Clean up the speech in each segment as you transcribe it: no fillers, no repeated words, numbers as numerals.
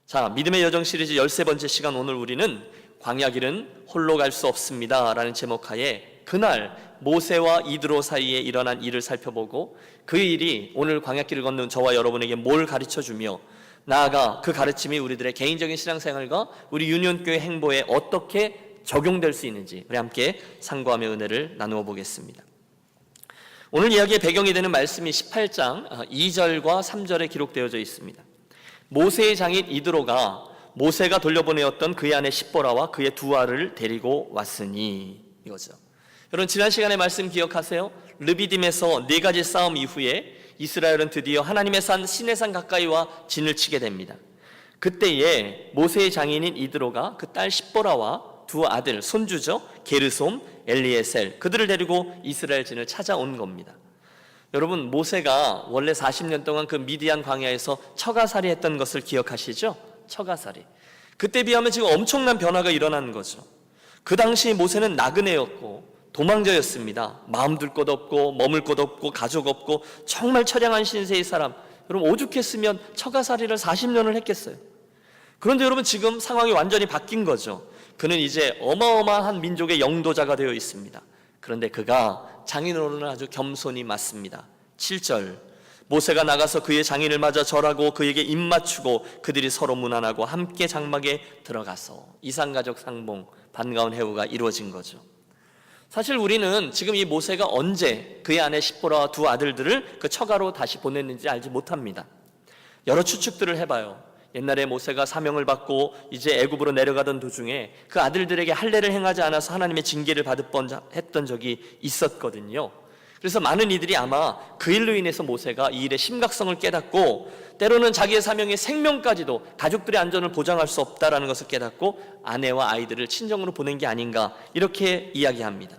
자, 믿음의 여정 시리즈 13번째 시간, 오늘 우리는 광야길은 홀로 갈 수 없습니다 라는 제목하에 그날 모세와 이드로 사이에 일어난 일을 살펴보고 그 일이 오늘 광야길을 걷는 저와 여러분에게 뭘 가르쳐주며 나아가 그 가르침이 우리들의 개인적인 신앙생활과 우리 유니온교회 행보에 어떻게 적용될 수 있는지 우리 함께 상고하며 은혜를 나누어 보겠습니다. 오늘 이야기의 배경이 되는 말씀이 18장 2절과 3절에 기록되어져 있습니다. 모세의 장인 이드로가 모세가 돌려보내었던 그의 아내 십보라와 그의 두 아들을 데리고 왔으니, 이거죠. 여러분, 지난 시간의 말씀 기억하세요? 르비딤에서 4가지 싸움 이후에 이스라엘은 드디어 하나님의 산 시내산 가까이와 진을 치게 됩니다. 그때에 모세의 장인인 이드로가 그 딸 십보라와 두 아들, 손주죠, 게르솜, 엘리에셀, 그들을 데리고 이스라엘 진을 찾아온 겁니다. 여러분, 모세가 원래 40년 동안 그 미디안 광야에서 처가살이 했던 것을 기억하시죠? 처가살이. 그때 비하면 지금 엄청난 변화가 일어나는 거죠. 그 당시 모세는 나그네였고 도망자였습니다. 마음 둘 곳 없고 머물 곳 없고 가족 없고 정말 처량한 신세의 사람. 여러분, 오죽했으면 처가살이를 40년을 했겠어요. 그런데 여러분, 지금 상황이 완전히 바뀐 거죠. 그는 이제 어마어마한 민족의 영도자가 되어 있습니다. 그런데 그가 장인으로는 아주 겸손히 맞습니다. 7절, 모세가 나가서 그의 장인을 맞아 절하고 그에게 입 맞추고 그들이 서로 문안하고 함께 장막에 들어가서 이산가족 상봉, 반가운 회우가 이루어진 거죠. 사실 우리는 지금 이 모세가 언제 그의 아내 십보라와 두 아들들을 그 처가로 다시 보냈는지 알지 못합니다. 여러 추측들을 해봐요. 옛날에 모세가 사명을 받고 이제 애굽으로 내려가던 도중에 그 아들들에게 할례를 행하지 않아서 하나님의 징계를 했던 적이 있었거든요. 그래서 많은 이들이 아마 그 일로 인해서 모세가 이 일의 심각성을 깨닫고 때로는 자기의 사명의 생명까지도 가족들의 안전을 보장할 수 없다는 것을 깨닫고 아내와 아이들을 친정으로 보낸 게 아닌가, 이렇게 이야기합니다.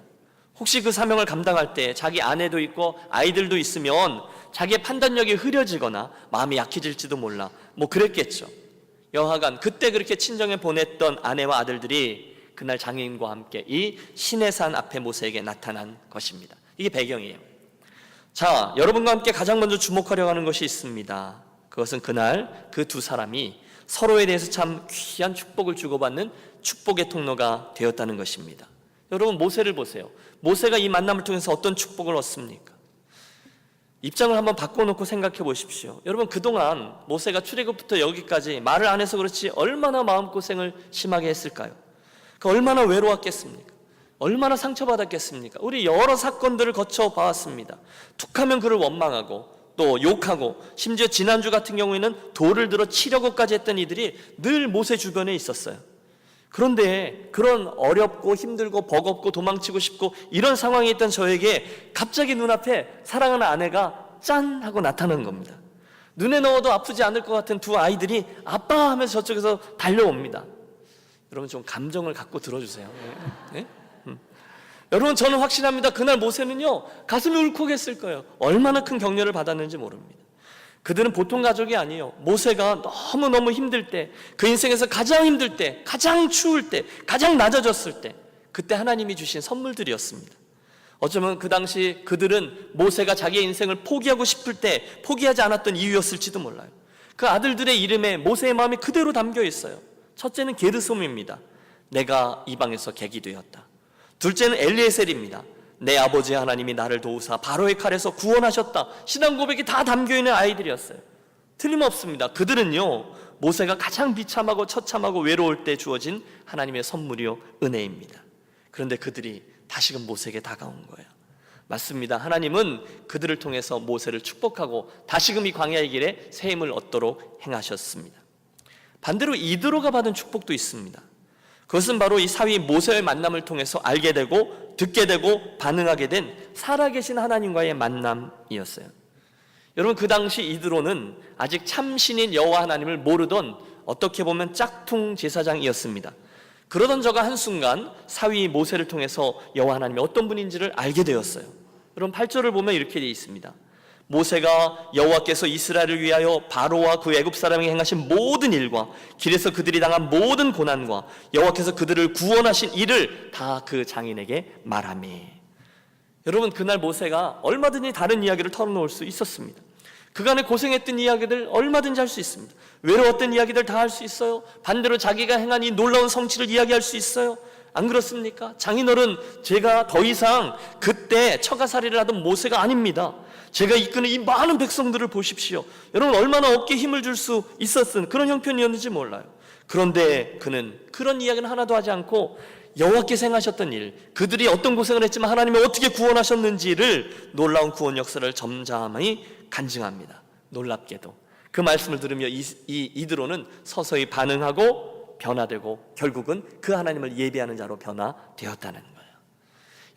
혹시 그 사명을 감당할 때 자기 아내도 있고 아이들도 있으면 자기의 판단력이 흐려지거나 마음이 약해질지도 몰라, 뭐 그랬겠죠. 여하간 그때 그렇게 친정에 보냈던 아내와 아들들이 그날 장인과 함께 이 시내산 앞에 모세에게 나타난 것입니다. 이게 배경이에요. 자, 여러분과 함께 가장 먼저 주목하려고 하는 것이 있습니다. 그것은 그날 그 두 사람이 서로에 대해서 참 귀한 축복을 주고받는 축복의 통로가 되었다는 것입니다. 여러분, 모세를 보세요. 모세가 이 만남을 통해서 어떤 축복을 얻습니까? 입장을 한번 바꿔놓고 생각해 보십시오. 여러분, 그동안 모세가 출애굽부터 여기까지 말을 안 해서 그렇지 얼마나 마음고생을 심하게 했을까요? 얼마나 외로웠겠습니까? 얼마나 상처받았겠습니까? 우리 여러 사건들을 거쳐봐왔습니다. 툭하면 그를 원망하고 또 욕하고 심지어 지난주 같은 경우에는 돌을 들어 치려고까지 했던 이들이 늘 모세 주변에 있었어요. 그런데 그런 어렵고 힘들고 버겁고 도망치고 싶고 이런 상황에 있던 저에게 갑자기 눈앞에 사랑하는 아내가 짠 하고 나타나는 겁니다. 눈에 넣어도 아프지 않을 것 같은 두 아이들이 아빠 하면서 저쪽에서 달려옵니다. 여러분, 좀 감정을 갖고 들어주세요. 네? 여러분, 저는 확신합니다. 그날 모세는요, 가슴이 울컥했을 거예요. 얼마나 큰 격려를 받았는지 모릅니다. 그들은 보통 가족이 아니에요. 모세가 너무너무 힘들 때, 그 인생에서 가장 힘들 때, 가장 추울 때, 가장 낮아졌을 때, 그때 하나님이 주신 선물들이었습니다. 어쩌면 그 당시 그들은 모세가 자기의 인생을 포기하고 싶을 때 포기하지 않았던 이유였을지도 몰라요. 그 아들들의 이름에 모세의 마음이 그대로 담겨 있어요. 첫째는 게르솜입니다. 내가 이방에서 객이 되었다. 둘째는 엘리에셀입니다. 내 아버지 하나님이 나를 도우사 바로의 칼에서 구원하셨다. 신앙 고백이 다 담겨있는 아이들이었어요. 틀림없습니다. 그들은요, 모세가 가장 비참하고 처참하고 외로울 때 주어진 하나님의 선물이요, 은혜입니다. 그런데 그들이 다시금 모세에게 다가온 거예요. 맞습니다. 하나님은 그들을 통해서 모세를 축복하고 다시금 이 광야의 길에 새 힘을 얻도록 행하셨습니다. 반대로 이드로가 받은 축복도 있습니다. 그것은 바로 이 사위 모세의 만남을 통해서 알게 되고 듣게 되고 반응하게 된 살아계신 하나님과의 만남이었어요. 여러분, 그 당시 이드로는 아직 참신인 여호와 하나님을 모르던 어떻게 보면 짝퉁 제사장이었습니다. 그러던 저가 한순간 사위 모세를 통해서 여호와 하나님이 어떤 분인지를 알게 되었어요. 여러분, 8절을 보면 이렇게 되어 있습니다. 모세가 여호와께서 이스라엘을 위하여 바로와 그 애굽 사람에게 행하신 모든 일과 길에서 그들이 당한 모든 고난과 여호와께서 그들을 구원하신 일을 다 그 장인에게 말하매. 여러분, 그날 모세가 얼마든지 다른 이야기를 털어놓을 수 있었습니다. 그간에 고생했던 이야기들 얼마든지 할 수 있습니다. 외로웠던 이야기들 다 할 수 있어요. 반대로 자기가 행한 이 놀라운 성취를 이야기할 수 있어요. 안 그렇습니까? 장인어른, 제가 더 이상 그때 처가살이를 하던 모세가 아닙니다. 제가 이끄는 이 많은 백성들을 보십시오. 여러분, 얼마나 어깨에 힘을 줄 수 있었던 그런 형편이었는지 몰라요. 그런데 그는 그런 이야기는 하나도 하지 않고 여호와께서 행하셨던 일, 그들이 어떤 고생을 했지만 하나님이 어떻게 구원하셨는지를, 놀라운 구원 역사를 점잖이 간증합니다. 놀랍게도 그 말씀을 들으며 이드로는 서서히 반응하고 변화되고 결국은 그 하나님을 예배하는 자로 변화되었다는 거예요.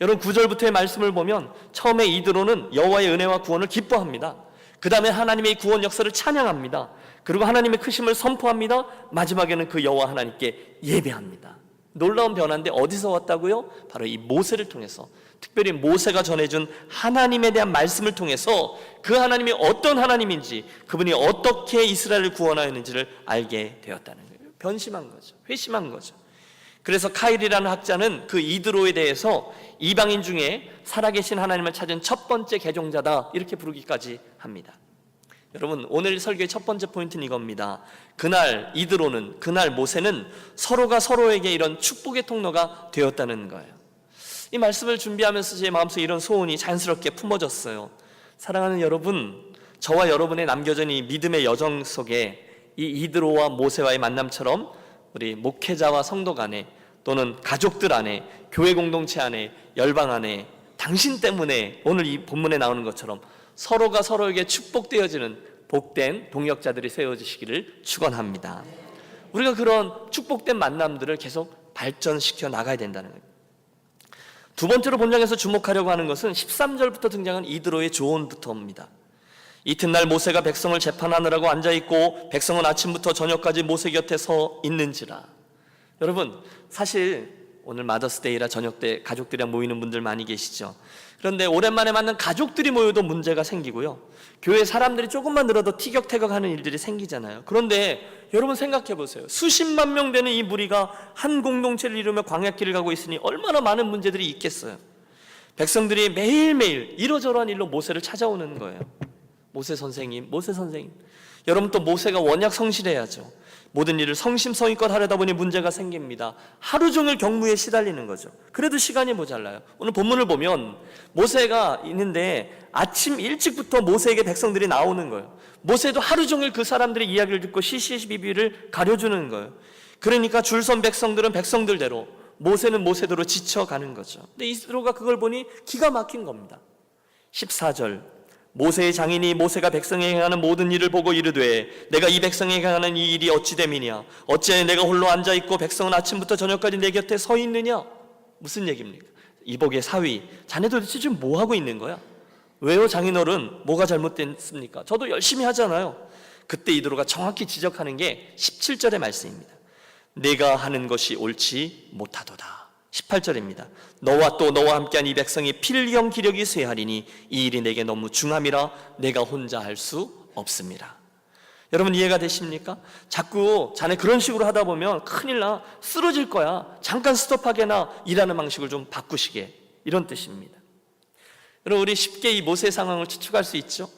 여러분, 9절부터의 말씀을 보면 처음에 이드로는 여호와의 은혜와 구원을 기뻐합니다. 그 다음에 하나님의 구원 역사를 찬양합니다. 그리고 하나님의 크심을 선포합니다. 마지막에는 그 여호와 하나님께 예배합니다. 놀라운 변화인데 어디서 왔다고요? 바로 이 모세를 통해서, 특별히 모세가 전해준 하나님에 대한 말씀을 통해서 그 하나님이 어떤 하나님인지, 그분이 어떻게 이스라엘을 구원하였는지를 알게 되었다는 거예요. 변심한 거죠. 회심한 거죠. 그래서 카일이라는 학자는 그 이드로에 대해서 이방인 중에 살아계신 하나님을 찾은 첫 번째 개종자다, 이렇게 부르기까지 합니다. 여러분, 오늘 설교의 첫 번째 포인트는 이겁니다. 그날 이드로는, 그날 모세는 서로가 서로에게 이런 축복의 통로가 되었다는 거예요. 이 말씀을 준비하면서 제 마음속에 이런 소원이 자연스럽게 품어졌어요. 사랑하는 여러분, 저와 여러분의 남겨진 이 믿음의 여정 속에 이 이드로와 모세와의 만남처럼 우리 목회자와 성도 간에, 또는 가족들 안에, 교회 공동체 안에, 열방 안에 당신 때문에 오늘 이 본문에 나오는 것처럼 서로가 서로에게 축복되어지는 복된 동역자들이 세워지시기를 축원합니다. 우리가 그런 축복된 만남들을 계속 발전시켜 나가야 된다는 거예요. 두 번째로 본장에서 주목하려고 하는 것은 13절부터 등장한 이드로의 조언부터입니다. 이튿날 모세가 백성을 재판하느라고 앉아있고 백성은 아침부터 저녁까지 모세 곁에 서 있는지라. 여러분, 사실 오늘 마더스데이라 저녁 때 가족들이랑 모이는 분들 많이 계시죠. 그런데 오랜만에 만난 가족들이 모여도 문제가 생기고요, 교회 사람들이 조금만 늘어도 티격태격하는 일들이 생기잖아요. 그런데 여러분 생각해 보세요. 수십만 명 되는 이 무리가 한 공동체를 이루며 광야길을 가고 있으니 얼마나 많은 문제들이 있겠어요. 백성들이 매일매일 이러저러한 일로 모세를 찾아오는 거예요. 모세 선생님, 모세 선생님. 여러분, 또 모세가 원약 성실해야죠. 모든 일을 성심성의껏 하려다 보니 문제가 생깁니다. 하루 종일 경무에 시달리는 거죠. 그래도 시간이 모자라요. 오늘 본문을 보면 모세가 있는데 아침 일찍부터 모세에게 백성들이 나오는 거예요. 모세도 하루 종일 그 사람들의 이야기를 듣고 시시비비를 가려주는 거예요. 그러니까 줄선 백성들은 백성들대로, 모세는 모세대로 지쳐가는 거죠. 근데 이스라엘가 그걸 보니 기가 막힌 겁니다. 14절, 모세의 장인이 모세가 백성에게 행하는 모든 일을 보고 이르되 내가 이 백성에게 행하는 이 일이 어찌 됨이냐? 어찌 내가 홀로 앉아있고 백성은 아침부터 저녁까지 내 곁에 서 있느냐? 무슨 얘기입니까? 이복의 사위, 자네도 도대체 지금 뭐 하고 있는 거야? 왜요 장인어른? 뭐가 잘못됐습니까? 저도 열심히 하잖아요. 그때 이드로가 정확히 지적하는 게 17절의 말씀입니다. 내가 하는 것이 옳지 못하도다. 18절입니다. 너와 또 너와 함께한 이 백성이 필경 기력이 쇠하리니 이 일이 내게 너무 중함이라 내가 혼자 할 수 없습니다. 여러분, 이해가 되십니까? 자꾸 자네 그런 식으로 하다 보면 큰일 나, 쓰러질 거야, 잠깐 스톱하게나 일하는 방식을 좀 바꾸시게, 이런 뜻입니다. 여러분, 우리 쉽게 이 모세의 상황을 추측할 수 있죠.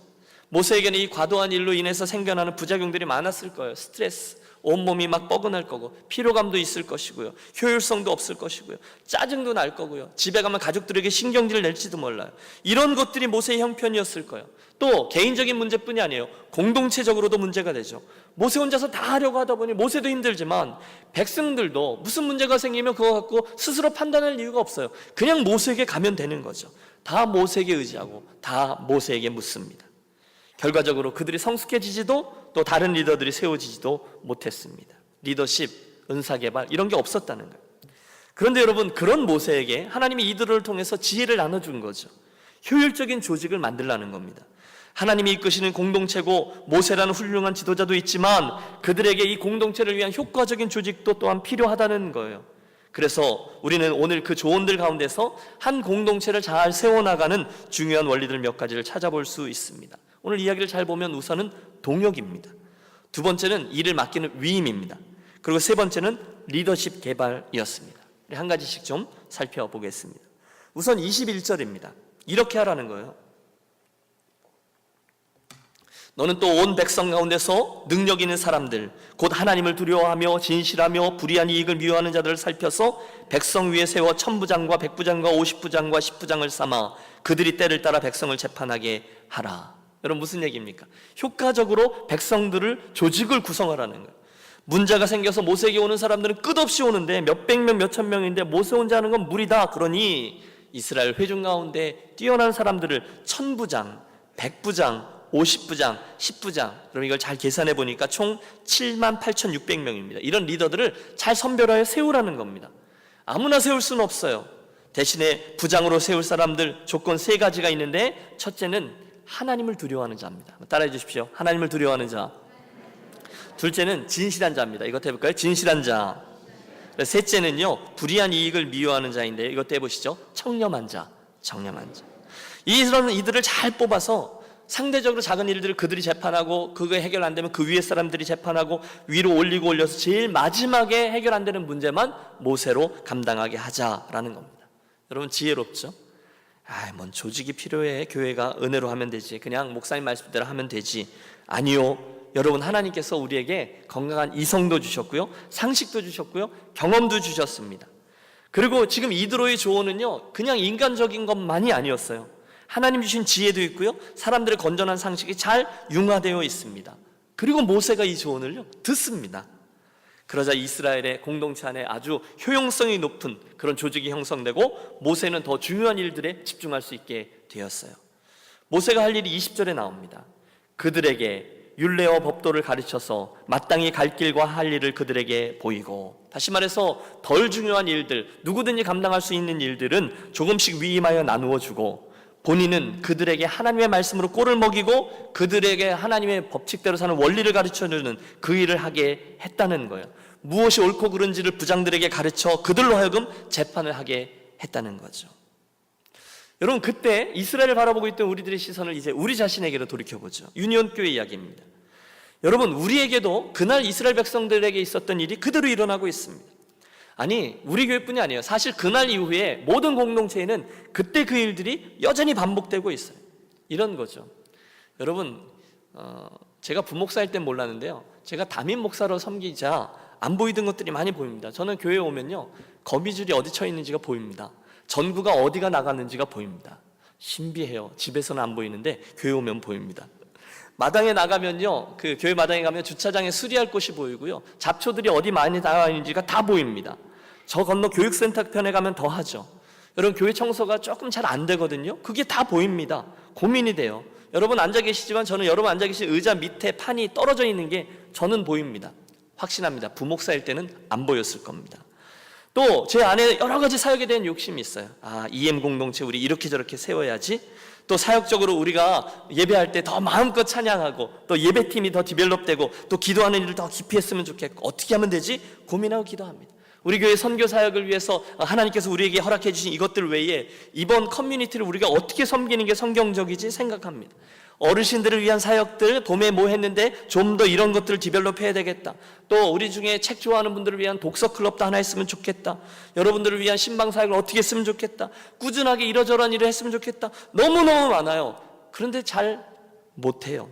모세에게는 이 과도한 일로 인해서 생겨나는 부작용들이 많았을 거예요. 스트레스, 온몸이 막 뻐근할 거고, 피로감도 있을 것이고요, 효율성도 없을 것이고요, 짜증도 날 거고요, 집에 가면 가족들에게 신경질을 낼지도 몰라요. 이런 것들이 모세의 형편이었을 거예요. 또 개인적인 문제뿐이 아니에요. 공동체적으로도 문제가 되죠. 모세 혼자서 다 하려고 하다 보니 모세도 힘들지만 백성들도 무슨 문제가 생기면 그거 갖고 스스로 판단할 이유가 없어요. 그냥 모세에게 가면 되는 거죠. 다 모세에게 의지하고 다 모세에게 묻습니다. 결과적으로 그들이 성숙해지지도, 또 다른 리더들이 세워지지도 못했습니다. 리더십, 은사개발, 이런 게 없었다는 거예요. 그런데 여러분, 그런 모세에게 하나님이 이들을 통해서 지혜를 나눠준 거죠. 효율적인 조직을 만들라는 겁니다. 하나님이 이끄시는 공동체고 모세라는 훌륭한 지도자도 있지만 그들에게 이 공동체를 위한 효과적인 조직도 또한 필요하다는 거예요. 그래서 우리는 오늘 그 조언들 가운데서 한 공동체를 잘 세워나가는 중요한 원리들 몇 가지를 찾아볼 수 있습니다. 오늘 이야기를 잘 보면 우선은 동역입니다. 두 번째는 일을 맡기는 위임입니다. 그리고 세 번째는 리더십 개발이었습니다. 한 가지씩 좀 살펴보겠습니다. 우선 21절입니다. 이렇게 하라는 거예요. 너는 또 온 백성 가운데서 능력 있는 사람들, 곧 하나님을 두려워하며 진실하며 불의한 이익을 미워하는 자들을 살펴서 백성 위에 세워 천부장과 백부장과 50부장과 10부장을 삼아 그들이 때를 따라 백성을 재판하게 하라. 여러분, 무슨 얘기입니까? 효과적으로 백성들을 조직을 구성하라는 거예요. 문제가 생겨서 모세에게 오는 사람들은 끝없이 오는데 몇백 명 몇천 명인데 모세 혼자 하는 건 무리다. 그러니 이스라엘 회중 가운데 뛰어난 사람들을 천부장, 백부장, 50부장, 10부장, 그럼 이걸 잘 계산해 보니까 총 78,600명입니다. 이런 리더들을 잘 선별하여 세우라는 겁니다. 아무나 세울 수는 없어요. 대신에 부장으로 세울 사람들 조건 3가지가 있는데, 첫째는 하나님을 두려워하는 자입니다. 따라해 주십시오. 하나님을 두려워하는 자. 둘째는 진실한 자입니다. 이것도 해볼까요? 진실한 자. 셋째는요, 불의한 이익을 미워하는 자인데, 이것도 해보시죠. 청렴한 자. 청렴한 자. 이들을 잘 뽑아서 상대적으로 작은 일들을 그들이 재판하고, 그거 해결 안 되면 그 위에 사람들이 재판하고, 위로 올리고 올려서 제일 마지막에 해결 안 되는 문제만 모세로 감당하게 하자라는 겁니다. 여러분, 지혜롭죠? 뭔 조직이 필요해. 교회가 은혜로 하면 되지. 그냥 목사님 말씀대로 하면 되지. 아니요. 여러분, 하나님께서 우리에게 건강한 이성도 주셨고요, 상식도 주셨고요, 경험도 주셨습니다. 그리고 지금 이드로의 조언은요, 그냥 인간적인 것만이 아니었어요. 하나님 주신 지혜도 있고요, 사람들의 건전한 상식이 잘 융화되어 있습니다. 그리고 모세가 이 조언을요 듣습니다. 그러자 이스라엘의 공동체 안에 아주 효용성이 높은 그런 조직이 형성되고, 모세는 더 중요한 일들에 집중할 수 있게 되었어요. 모세가 할 일이 20절에 나옵니다. 그들에게 율례와 법도를 가르쳐서 마땅히 갈 길과 할 일을 그들에게 보이고, 다시 말해서 덜 중요한 일들, 누구든지 감당할 수 있는 일들은 조금씩 위임하여 나누어 주고, 본인은 그들에게 하나님의 말씀으로 꼴을 먹이고 그들에게 하나님의 법칙대로 사는 원리를 가르쳐주는 그 일을 하게 했다는 거예요. 무엇이 옳고 그른지를 부장들에게 가르쳐 그들로 하여금 재판을 하게 했다는 거죠. 여러분, 그때 이스라엘을 바라보고 있던 우리들의 시선을 이제 우리 자신에게로 돌이켜보죠. 유니온교회 이야기입니다. 여러분, 우리에게도 그날 이스라엘 백성들에게 있었던 일이 그대로 일어나고 있습니다. 아니, 우리 교회뿐이 아니에요. 사실 그날 이후에 모든 공동체에는 그때 그 일들이 여전히 반복되고 있어요. 이런 거죠. 여러분, 제가 부목사일 땐 몰랐는데요, 제가 담임 목사로 섬기자 안 보이던 것들이 많이 보입니다. 저는 교회에 오면요, 거미줄이 어디 쳐 있는지가 보입니다. 전구가 어디가 나갔는지가 보입니다. 신비해요. 집에서는 안 보이는데 교회 오면 보입니다. 마당에 나가면요, 그 교회 마당에 가면 주차장에 수리할 곳이 보이고요, 잡초들이 어디 많이 나와 있는지가 다 보입니다. 저 건너 교육센터 편에 가면 더 하죠. 여러분, 교회 청소가 조금 잘 안 되거든요. 그게 다 보입니다. 고민이 돼요. 여러분 앉아 계시지만 저는 여러분 앉아 계신 의자 밑에 판이 떨어져 있는 게 저는 보입니다. 확신합니다. 부목사일 때는 안 보였을 겁니다. 또 제 안에 여러 가지 사역에 대한 욕심이 있어요. EM 공동체 우리 이렇게 저렇게 세워야지. 또 사역적으로 우리가 예배할 때 더 마음껏 찬양하고, 또 예배팀이 더 디벨롭되고, 또 기도하는 일을 더 깊이 했으면 좋겠고, 어떻게 하면 되지? 고민하고 기도합니다. 우리 교회 선교 사역을 위해서 하나님께서 우리에게 허락해 주신 이것들 외에 이번 커뮤니티를 우리가 어떻게 섬기는 게 성경적이지 생각합니다. 어르신들을 위한 사역들 봄에 뭐 했는데 좀 더 이런 것들을 디벨롭해야 되겠다. 또 우리 중에 책 좋아하는 분들을 위한 독서 클럽도 하나 했으면 좋겠다. 여러분들을 위한 신방 사역을 어떻게 했으면 좋겠다. 꾸준하게 이러저러한 일을 했으면 좋겠다. 너무너무 많아요. 그런데 잘 못해요.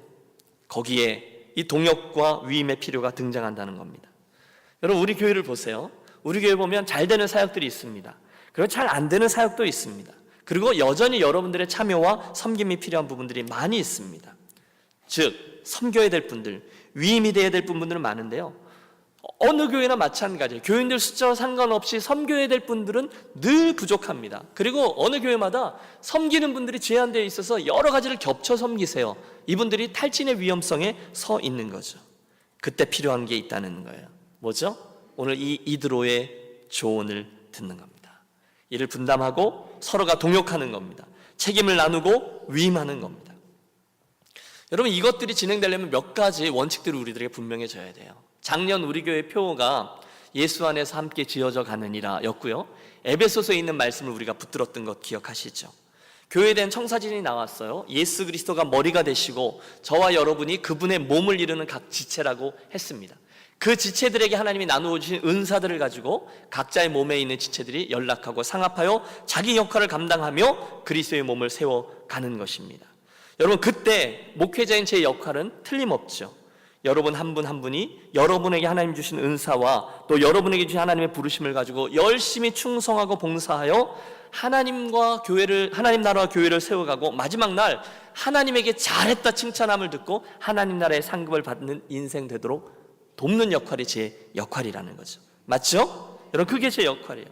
거기에 이 동역과 위임의 필요가 등장한다는 겁니다. 여러분, 우리 교회를 보세요. 우리 교회 보면 잘 되는 사역들이 있습니다. 그리고 잘 안 되는 사역도 있습니다. 그리고 여전히 여러분들의 참여와 섬김이 필요한 부분들이 많이 있습니다. 즉, 섬겨야 될 분들, 위임이 돼야 될 분들은 많은데요, 어느 교회나 마찬가지예요. 교인들 숫자와 상관없이 섬겨야 될 분들은 늘 부족합니다. 그리고 어느 교회마다 섬기는 분들이 제한되어 있어서 여러 가지를 겹쳐 섬기세요. 이분들이 탈진의 위험성에 서 있는 거죠. 그때 필요한 게 있다는 거예요. 뭐죠? 오늘 이 이드로의 조언을 듣는 겁니다. 이를 분담하고 서로가 동역하는 겁니다. 책임을 나누고 위임하는 겁니다. 여러분, 이것들이 진행되려면 몇 가지 원칙들이 우리들에게 분명해져야 돼요. 작년 우리 교회 표어가 예수 안에서 함께 지어져 가느니라 였고요, 에베소서에 있는 말씀을 우리가 붙들었던 것 기억하시죠? 교회에 대한 청사진이 나왔어요. 예수 그리스도가 머리가 되시고 저와 여러분이 그분의 몸을 이루는 각 지체라고 했습니다. 그 지체들에게 하나님이 나누어 주신 은사들을 가지고 각자의 몸에 있는 지체들이 연락하고 상합하여 자기 역할을 감당하며 그리스도의 몸을 세워가는 것입니다. 여러분, 그때 목회자인 제 역할은 틀림없죠. 여러분 한 분 한 분이 여러분에게 하나님 주신 은사와 또 여러분에게 주신 하나님의 부르심을 가지고 열심히 충성하고 봉사하여 하나님과 교회를, 하나님 나라와 교회를 세워가고 마지막 날 하나님에게 잘했다 칭찬함을 듣고 하나님 나라의 상급을 받는 인생 되도록 돕는 역할이 제 역할이라는 거죠. 맞죠? 여러분, 그게 제 역할이에요.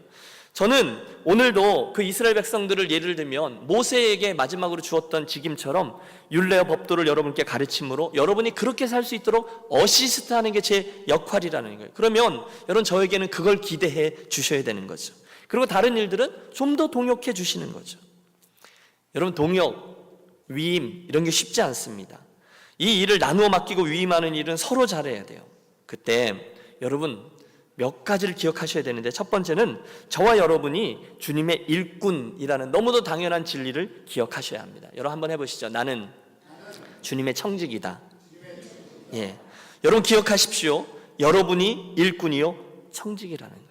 저는 오늘도 그 이스라엘 백성들을 예를 들면 모세에게 마지막으로 주었던 직임처럼 율례와 법도를 여러분께 가르침으로 여러분이 그렇게 살 수 있도록 어시스트하는 게 제 역할이라는 거예요. 그러면 여러분, 저에게는 그걸 기대해 주셔야 되는 거죠. 그리고 다른 일들은 좀 더 동역해 주시는 거죠. 여러분, 동역, 위임 이런 게 쉽지 않습니다. 이 일을 나누어 맡기고 위임하는 일은 서로 잘해야 돼요. 그때 여러분 몇 가지를 기억하셔야 되는데, 첫 번째는 저와 여러분이 주님의 일꾼이라는 너무도 당연한 진리를 기억하셔야 합니다. 여러분 한번 해보시죠. 나는 주님의 청직이다. 예, 여러분 기억하십시오. 여러분이 일꾼이요 청직이라는 거예요.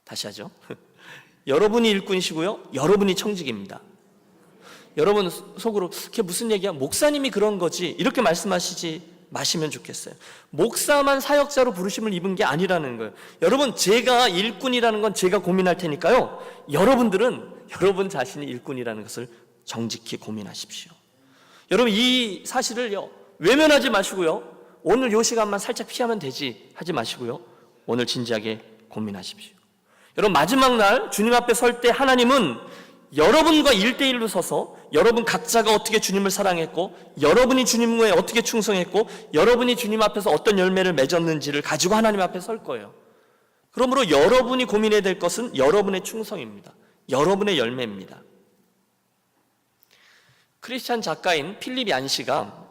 다시 하죠. 여러분이 일꾼이시고요, 여러분이 청직입니다. 여러분 속으로 그게 무슨 얘기야? 목사님이 그런 거지, 이렇게 말씀하시지 마시면 좋겠어요. 목사만 사역자로 부르심을 입은 게 아니라는 거예요. 여러분, 제가 일꾼이라는 건 제가 고민할 테니까요, 여러분들은 여러분 자신이 일꾼이라는 것을 정직히 고민하십시오. 여러분, 이 사실을요 외면하지 마시고요, 오늘 이 시간만 살짝 피하면 되지 하지 마시고요, 오늘 진지하게 고민하십시오. 여러분, 마지막 날 주님 앞에 설 때 하나님은 여러분과 1대1로 서서 여러분 각자가 어떻게 주님을 사랑했고, 여러분이 주님에 어떻게 충성했고, 여러분이 주님 앞에서 어떤 열매를 맺었는지를 가지고 하나님 앞에 설 거예요. 그러므로 여러분이 고민해야 될 것은 여러분의 충성입니다. 여러분의 열매입니다. 크리스찬 작가인 필립 얀시가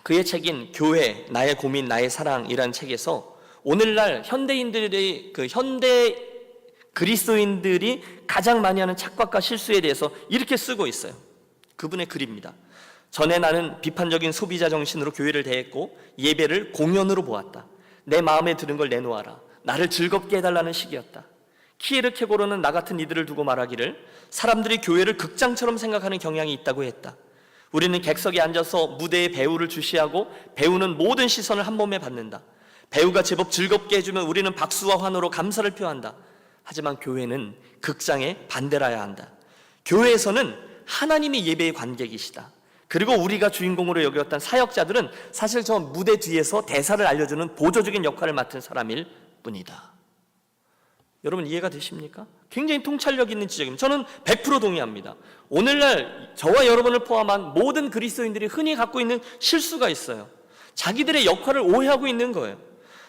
그의 책인 교회, 나의 고민, 나의 사랑이라는 책에서 오늘날 현대인들의 현대 그리스도인들이 가장 많이 하는 착각과 실수에 대해서 이렇게 쓰고 있어요. 그분의 글입니다. 전에 나는 비판적인 소비자 정신으로 교회를 대했고 예배를 공연으로 보았다. 내 마음에 드는 걸 내놓아라. 나를 즐겁게 해달라는 식이었다. 키에르 케고르는 나 같은 이들을 두고 말하기를 사람들이 교회를 극장처럼 생각하는 경향이 있다고 했다. 우리는 객석에 앉아서 무대에 배우를 주시하고 배우는 모든 시선을 한 몸에 받는다. 배우가 제법 즐겁게 해주면 우리는 박수와 환호로 감사를 표한다. 하지만 교회는 극장에 반대라야 한다. 교회에서는 하나님이 예배의 관객이시다. 그리고 우리가 주인공으로 여겼던 사역자들은 사실 저 무대 뒤에서 대사를 알려주는 보조적인 역할을 맡은 사람일 뿐이다. 여러분 이해가 되십니까? 굉장히 통찰력 있는 지적입니다. 저는 100% 동의합니다. 오늘날 저와 여러분을 포함한 모든 그리스도인들이 흔히 갖고 있는 실수가 있어요. 자기들의 역할을 오해하고 있는 거예요.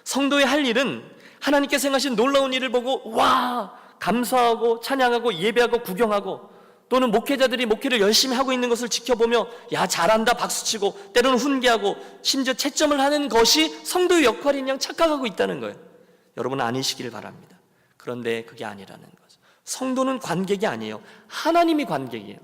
성도의 할 일은 하나님께서 행하신 놀라운 일을 보고 와 감사하고 찬양하고 예배하고 구경하고, 또는 목회자들이 목회를 열심히 하고 있는 것을 지켜보며 야 잘한다 박수치고 때로는 훈계하고 심지어 채점을 하는 것이 성도의 역할인 양 착각하고 있다는 거예요. 여러분은 아니시길 바랍니다. 그런데 그게 아니라는 거죠. 성도는 관객이 아니에요. 하나님이 관객이에요.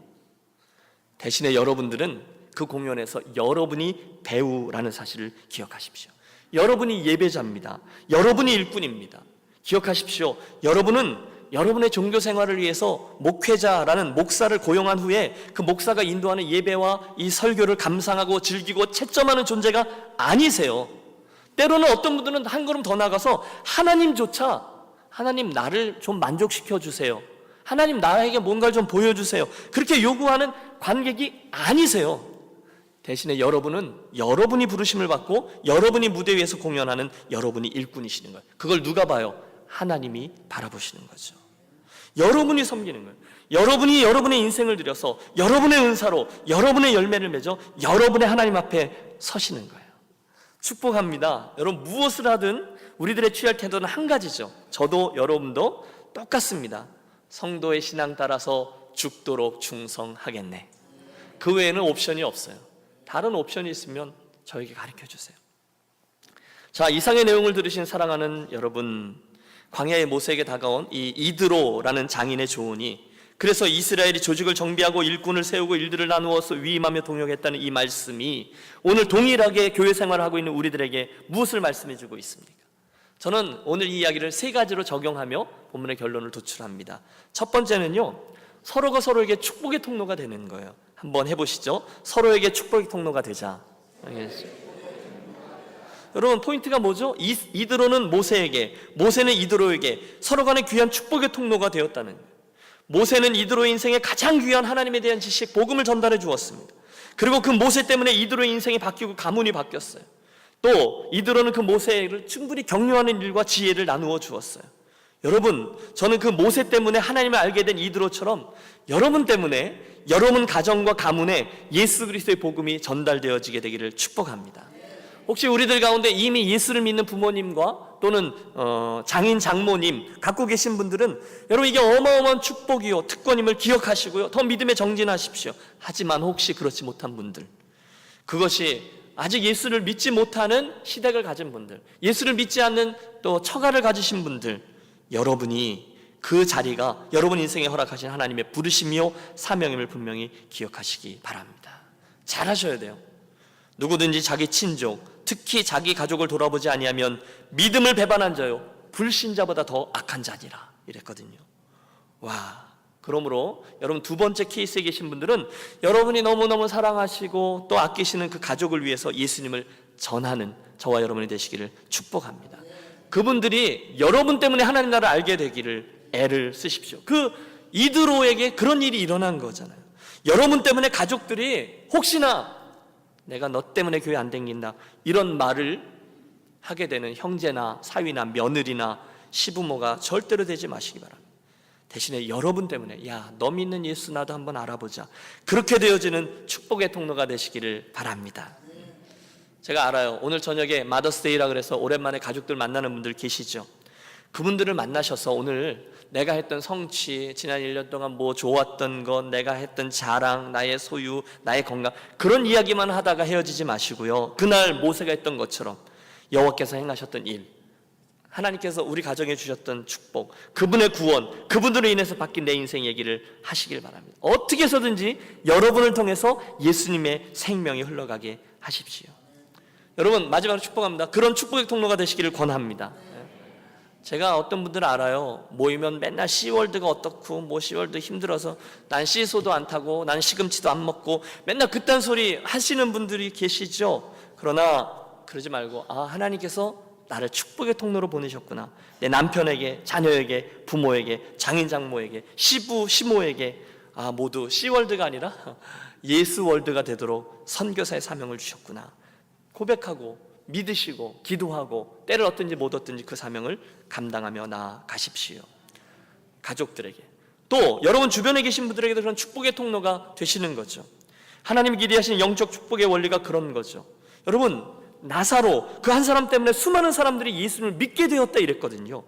대신에 여러분들은 그 공연에서 여러분이 배우라는 사실을 기억하십시오. 여러분이 예배자입니다. 여러분이 일꾼입니다. 기억하십시오. 여러분은 여러분의 종교 생활을 위해서 목회자라는 목사를 고용한 후에 그 목사가 인도하는 예배와 이 설교를 감상하고 즐기고 채점하는 존재가 아니세요. 때로는 어떤 분들은 한 걸음 더 나가서 하나님조차 하나님 나를 좀 만족시켜 주세요. 하나님 나에게 뭔가를 좀 보여주세요. 그렇게 요구하는 관객이 아니세요. 대신에 여러분은 여러분이 부르심을 받고 여러분이 무대 위에서 공연하는 여러분이 일꾼이시는 거예요. 그걸 누가 봐요? 하나님이 바라보시는 거죠. 여러분이 섬기는 거예요. 여러분이 여러분의 인생을 들여서 여러분의 은사로 여러분의 열매를 맺어 여러분의 하나님 앞에 서시는 거예요. 축복합니다. 여러분 무엇을 하든 우리들의 취할 태도는 한 가지죠. 저도 여러분도 똑같습니다. 성도의 신앙 따라서 죽도록 충성하겠네. 그 외에는 옵션이 없어요. 다른 옵션이 있으면 저에게 가르쳐 주세요. 자, 이상의 내용을 들으신 사랑하는 여러분, 광야의 모세에게 다가온 이 이드로라는 장인의 조언이, 그래서 이스라엘이 조직을 정비하고 일꾼을 세우고 일들을 나누어서 위임하며 동역했다는 이 말씀이 오늘 동일하게 교회 생활을 하고 있는 우리들에게 무엇을 말씀해 주고 있습니까? 저는 오늘 이 이야기를 세 가지로 적용하며 본문의 결론을 도출합니다. 첫 번째는요, 서로가 서로에게 축복의 통로가 되는 거예요. 한번 해보시죠. 서로에게 축복의 통로가 되자. 알겠죠? 여러분 포인트가 뭐죠? 이드로는 모세에게, 모세는 이드로에게 서로 간에 귀한 축복의 통로가 되었다는 거예요. 모세는 이드로의 인생에 가장 귀한 하나님에 대한 지식, 복음을 전달해 주었습니다. 그리고 그 모세 때문에 이드로의 인생이 바뀌고 가문이 바뀌었어요. 또 이드로는 그 모세를 충분히 격려하는 일과 지혜를 나누어 주었어요. 여러분, 저는 그 모세 때문에 하나님을 알게 된 이드로처럼 여러분 때문에 여러분 가정과 가문에 예수 그리스도의 복음이 전달되어지게 되기를 축복합니다. 혹시 우리들 가운데 이미 예수를 믿는 부모님과 또는 장인, 장모님 갖고 계신 분들은 여러분 이게 어마어마한 축복이요 특권임을 기억하시고요, 더 믿음에 정진하십시오. 하지만 혹시 그렇지 못한 분들, 그것이 아직 예수를 믿지 못하는 시댁을 가진 분들, 예수를 믿지 않는 또 처가를 가지신 분들, 여러분이 그 자리가 여러분 인생에 허락하신 하나님의 부르심이요 사명임을 분명히 기억하시기 바랍니다. 잘하셔야 돼요. 누구든지 자기 친족, 특히 자기 가족을 돌아보지 아니하면 믿음을 배반한 자요 불신자보다 더 악한 자니라 이랬거든요. 와, 그러므로 여러분 두 번째 케이스에 계신 분들은 여러분이 너무너무 사랑하시고 또 아끼시는 그 가족을 위해서 예수님을 전하는 저와 여러분이 되시기를 축복합니다. 그분들이 여러분 때문에 하나님 나라를 알게 되기를 애를 쓰십시오. 그 이드로에게 그런 일이 일어난 거잖아요. 여러분 때문에 가족들이 혹시나 내가 너 때문에 교회 안 댕긴다 이런 말을 하게 되는 형제나 사위나 며느리나 시부모가 절대로 되지 마시기 바랍니다. 대신에 여러분 때문에 야, 너 믿는 예수 나도 한번 알아보자, 그렇게 되어지는 축복의 통로가 되시기를 바랍니다. 제가 알아요. 오늘 저녁에 마더스데이라 그래서 오랜만에 가족들 만나는 분들 계시죠. 그분들을 만나셔서 오늘 내가 했던 성취, 지난 1년 동안 뭐 좋았던 것, 내가 했던 자랑, 나의 소유, 나의 건강, 그런 이야기만 하다가 헤어지지 마시고요, 그날 모세가 했던 것처럼 여호와께서 행하셨던 일, 하나님께서 우리 가정에 주셨던 축복, 그분의 구원, 그분들로 인해서 바뀐 내 인생 얘기를 하시길 바랍니다. 어떻게 해서든지 여러분을 통해서 예수님의 생명이 흘러가게 하십시오. 여러분 마지막으로 축복합니다. 그런 축복의 통로가 되시기를 권합니다. 제가 어떤 분들은 알아요. 모이면 맨날 씨월드가 어떻고 뭐 씨월드 힘들어서 난 씨소도 안 타고 난 시금치도 안 먹고 맨날 그딴 소리 하시는 분들이 계시죠. 그러나 그러지 말고 하나님께서 나를 축복의 통로로 보내셨구나. 내 남편에게, 자녀에게, 부모에게, 장인, 장모에게, 시부, 시모에게 모두 씨월드가 아니라 예수월드가 되도록 선교사의 사명을 주셨구나. 고백하고 믿으시고 기도하고 때를 얻든지 못 얻든지 그 사명을 감당하며 나아가십시오. 가족들에게 또 여러분 주변에 계신 분들에게도 그런 축복의 통로가 되시는 거죠. 하나님이 기대하시는 영적 축복의 원리가 그런 거죠. 여러분 나사로 그 한 사람 때문에 수많은 사람들이 예수님을 믿게 되었다 이랬거든요.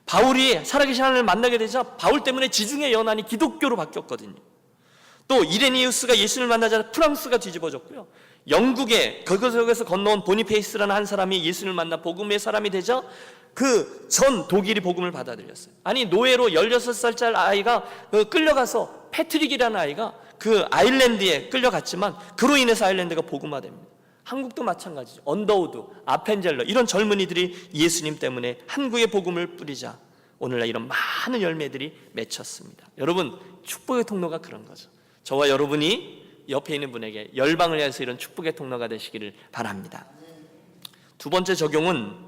바울이 살아계신 하나님을 만나게 되자 바울 때문에 지중해 연안이 기독교로 바뀌었거든요. 또 이레니우스가 예수님을 만나자 프랑스가 뒤집어졌고요. 영국에 그곳에서 건너온 보니페이스라는 한 사람이 예수님을 만나 복음의 사람이 되자 그 전 독일이 복음을 받아들였어요. 아니 노예로 16살짜리 아이가 끌려가서 패트릭이라는 아이가 그 아일랜드에 끌려갔지만 그로 인해서 아일랜드가 복음화됩니다. 한국도 마찬가지죠. 언더우드, 아펜젤러 이런 젊은이들이 예수님 때문에 한국의 복음을 뿌리자 오늘날 이런 많은 열매들이 맺혔습니다. 여러분 축복의 통로가 그런 거죠. 저와 여러분이 옆에 있는 분에게 열방을 향해서 이런 축복의 통로가 되시기를 바랍니다. 두 번째 적용은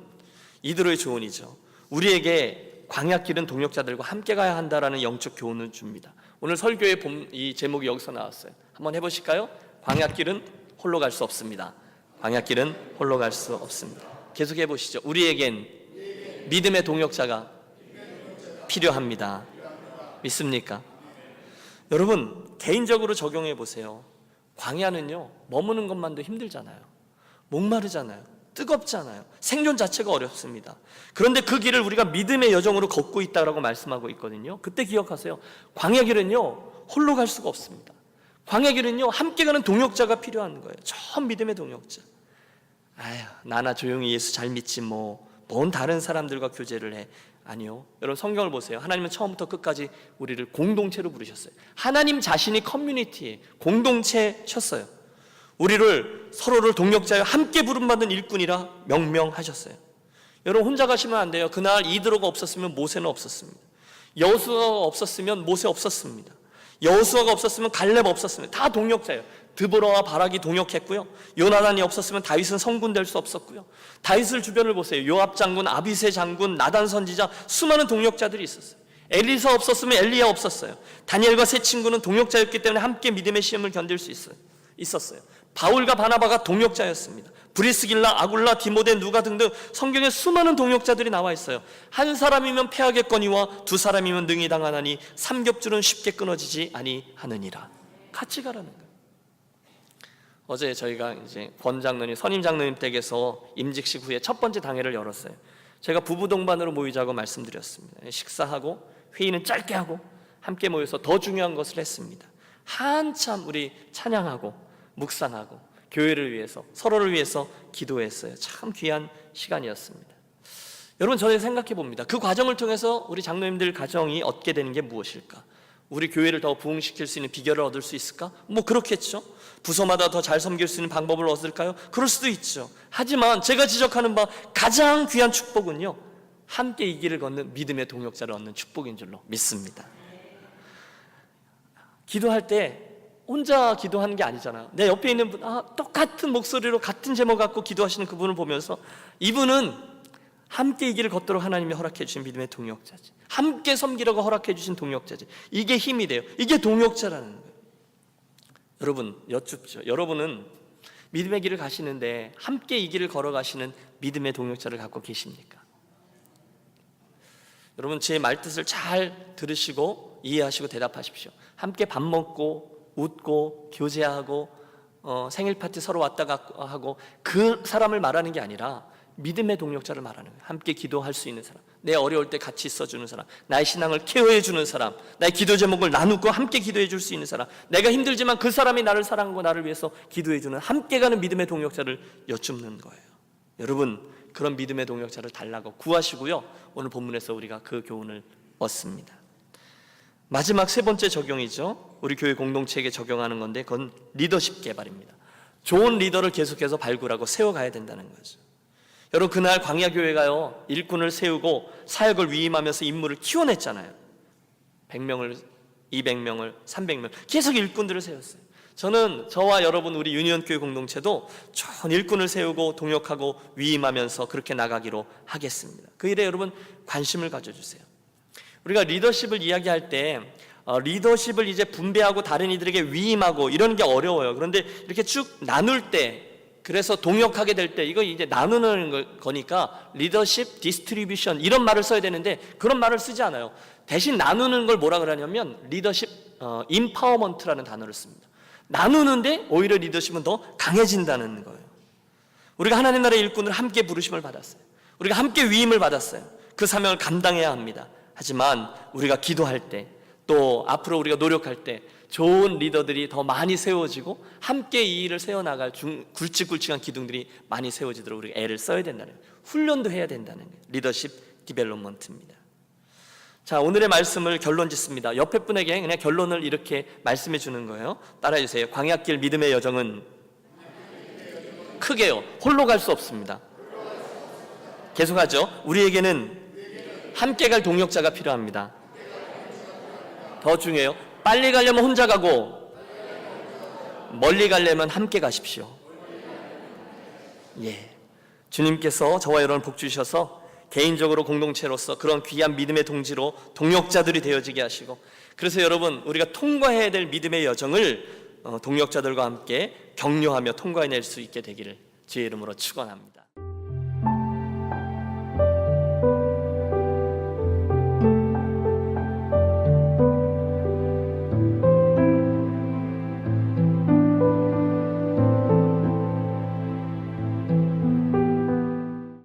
이드로의 조언이죠. 우리에게 광야길은 동역자들과 함께 가야 한다라는 영적 교훈을 줍니다. 오늘 설교의 이 제목이 여기서 나왔어요. 한번 해보실까요? 광야길은 홀로 갈 수 없습니다. 광야길은 홀로 갈 수 없습니다. 계속 해보시죠. 우리에겐 믿음의 동역자가 필요합니다. 믿습니까? 여러분 개인적으로 적용해 보세요. 광야는요 머무는 것만도 힘들잖아요. 목마르잖아요. 뜨겁잖아요. 생존 자체가 어렵습니다. 그런데 그 길을 우리가 믿음의 여정으로 걷고 있다고 말씀하고 있거든요. 그때 기억하세요. 광야 길은요 홀로 갈 수가 없습니다. 광야 길은요 함께 가는 동역자가 필요한 거예요. 저 믿음의 동역자. 나나 조용히 예수 잘 믿지 뭔 다른 사람들과 교제를 해. 아니요. 여러분 성경을 보세요. 하나님은 처음부터 끝까지 우리를 공동체로 부르셨어요. 하나님 자신이 커뮤니티, 공동체셨어요. 우리를 서로를 동역자여 함께 부름받은 일꾼이라 명명하셨어요. 여러분 혼자 가시면 안 돼요. 그날 이드로가 없었으면 모세는 없었습니다. 여호수아가 없었으면 모세 없었습니다. 여호수아가 없었으면 갈렙 없었으면 다 동력자예요. 드보라와 바락이 동역했고요. 요나단이 없었으면 다윗은 성군 될 수 없었고요. 다윗을 주변을 보세요. 요압 장군, 아비새 장군, 나단 선지자, 수많은 동역자들이 있었어요. 엘리사 없었으면 엘리야 없었어요. 다니엘과 세 친구는 동역자였기 때문에 함께 믿음의 시험을 견딜 수 있었어요. 바울과 바나바가 동역자였습니다. 브리스길라, 아굴라, 디모데, 누가 등등 성경에 수많은 동역자들이 나와 있어요. 한 사람이면 패하겠거니와 두 사람이면 능히 당하나니 삼겹줄은 쉽게 끊어지지 아니하느니라. 같이 가라는 거예요. 어제 저희가 이제 권 장로님, 선임 장로님 댁에서 임직식 후에 첫 번째 당회를 열었어요. 제가 부부 동반으로 모이자고 말씀드렸습니다. 식사하고 회의는 짧게 하고 함께 모여서 더 중요한 것을 했습니다. 한참 우리 찬양하고 묵상하고 교회를 위해서, 서로를 위해서 기도했어요. 참 귀한 시간이었습니다. 여러분, 저는 생각해 봅니다. 그 과정을 통해서 우리 장로님들 가정이 얻게 되는 게 무엇일까? 우리 교회를 더 부흥시킬 수 있는 비결을 얻을 수 있을까? 뭐 그렇겠죠. 부서마다 더 잘 섬길 수 있는 방법을 얻을까요? 그럴 수도 있죠. 하지만 제가 지적하는 바 가장 귀한 축복은요, 함께 이 길을 걷는 믿음의 동역자를 얻는 축복인 줄로 믿습니다. 기도할 때 혼자 기도하는 게 아니잖아요. 내 옆에 있는 분, 똑같은 목소리로 같은 제목 갖고 기도하시는 그분을 보면서 이분은 함께 이 길을 걷도록 하나님이 허락해 주신 믿음의 동역자지, 함께 섬기려고 허락해 주신 동역자지. 이게 힘이 돼요. 이게 동역자라는 거예요. 여러분, 여쭙죠. 여러분은 믿음의 길을 가시는데 함께 이 길을 걸어가시는 믿음의 동역자를 갖고 계십니까? 여러분, 제 말뜻을 잘 들으시고 이해하시고 대답하십시오. 함께 밥 먹고 웃고 교제하고 생일 파티 서로 왔다 갔다 하고 그 사람을 말하는 게 아니라 믿음의 동역자를 말하는 거예요. 함께 기도할 수 있는 사람, 내 어려울 때 같이 있어주는 사람, 나의 신앙을 케어해 주는 사람, 나의 기도 제목을 나누고 함께 기도해 줄 수 있는 사람, 내가 힘들지만 그 사람이 나를 사랑하고 나를 위해서 기도해 주는 함께 가는 믿음의 동역자를 여쭙는 거예요. 여러분, 그런 믿음의 동역자를 달라고 구하시고요, 오늘 본문에서 우리가 그 교훈을 얻습니다. 마지막 세 번째 적용이죠. 우리 교회 공동체에게 적용하는 건데 그건 리더십 개발입니다. 좋은 리더를 계속해서 발굴하고 세워가야 된다는 거죠. 여러분, 그날 광야교회가요, 일꾼을 세우고 사역을 위임하면서 인물을 키워냈잖아요. 100명을, 200명을, 300명 계속 일꾼들을 세웠어요. 저는 저와 여러분 우리 유니온교회 공동체도 좋은 일꾼을 세우고 동역하고 위임하면서 그렇게 나가기로 하겠습니다. 그 일에 여러분 관심을 가져주세요. 우리가 리더십을 이야기할 때 리더십을 이제 분배하고 다른 이들에게 위임하고 이런 게 어려워요. 그런데 이렇게 쭉 나눌 때, 그래서 동역하게 될 때 이거 이제 나누는 거니까 리더십 디스트리뷰션 이런 말을 써야 되는데 그런 말을 쓰지 않아요. 대신 나누는 걸 뭐라 그러냐면 리더십 임파워먼트라는 단어를 씁니다. 나누는데 오히려 리더십은 더 강해진다는 거예요. 우리가 하나님 나라의 일꾼을 함께 부르심을 받았어요. 우리가 함께 위임을 받았어요. 그 사명을 감당해야 합니다. 하지만 우리가 기도할 때, 또 앞으로 우리가 노력할 때 좋은 리더들이 더 많이 세워지고 함께 이 일을 세워나갈 굵직굵직한 기둥들이 많이 세워지도록 우리가 애를 써야 된다는 거예요. 훈련도 해야 된다는 거예요. 리더십 디벨롭먼트입니다. 자, 오늘의 말씀을 결론 짓습니다. 옆에 분에게 그냥 결론을 이렇게 말씀해 주는 거예요. 따라해 주세요. 광야길 믿음의 여정은 크게요, 홀로 갈 수 없습니다. 계속하죠. 우리에게는 함께 갈 동역자가 필요합니다. 더 중요해요. 빨리 가려면 혼자 가고 멀리 가려면 함께 가십시오. 예, 주님께서 저와 여러분 복 주셔서 개인적으로 공동체로서 그런 귀한 믿음의 동지로 동역자들이 되어지게 하시고, 그래서 여러분 우리가 통과해야 될 믿음의 여정을 동역자들과 함께 격려하며 통과해낼 수 있게 되기를 주의 이름으로 축원합니다.